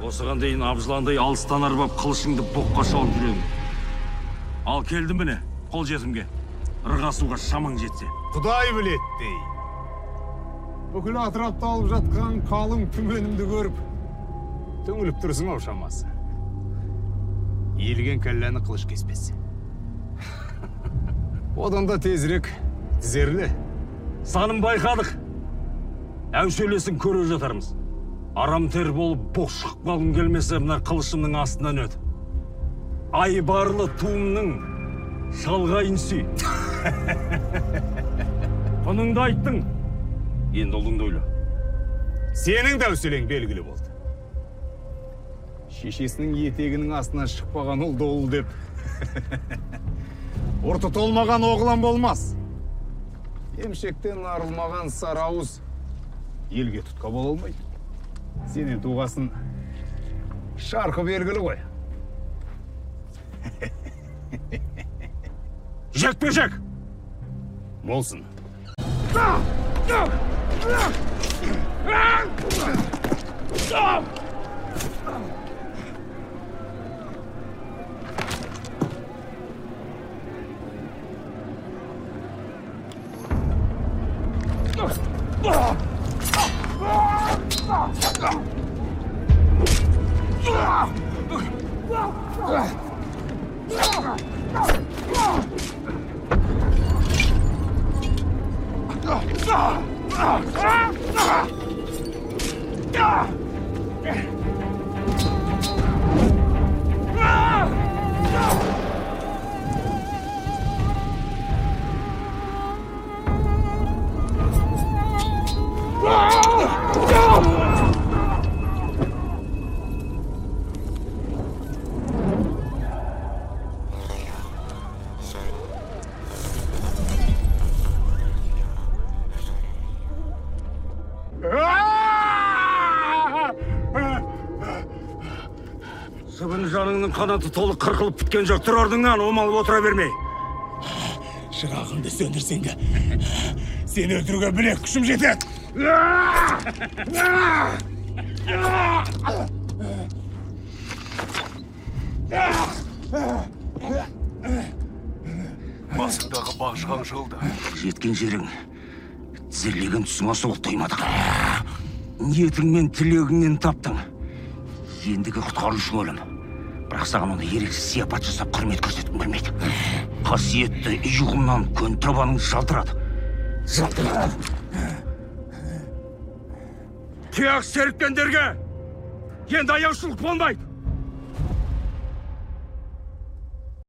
Осыған дейін абжыландай алыстан арбап қылышыңды боққа шауып жүремін. Ал келдім міне, қол жетімге. Ырғасуға шамаң жетсе. Құдай білеттей. Бүкіл атырапты алып жатқан қалың түменімді көріп, түңіліп тұрсың ау шамасы. Елген кәлләні қылыш кеспесі. Одан да тезірек тізерлі. Санын байқадық. Әушелесін көре жатармыз. Арам тер болып боқ шығып қалғым келмесе, мына қылышымның астынан өт. Айбарлы туымның шалғайын сүй. Бұныңды айттың. Енді ұлыңды ойлы. Сенің дәуселең белгілі болды. Шешесінің етегінің астынан шықпаған ұлды ұл деп. Ұрты толмаған оғлан болмас. Емшектен арылмаған сарауыз елге тұтқа бола алмайды. Сенен туғасын шарқы белгілі ғой. Жек пе жек? Болсын. Сыбын жаныңның қанаты толық қырқылып біткен жоқ. Тұр орныңнан, омалып отыра бермей. Шырағымды сөндірсеңді, сені өлтіруге білек күшім жетеді. Басындағы бағжаған жолда. Жеткен жерің, тізерлеген тұсыңа соғып тоймадық. Ниетіңмен, тілегіңнен таптың. Ендігі құтқарушың өлім. Бірақ саған оны ерекше сияпат жасап құрмет көрсеткім келмейді. Қасиетті ұйығымнан контрабаның жалтырады. Кеақ серіккендерге енді аяушылық болмайды.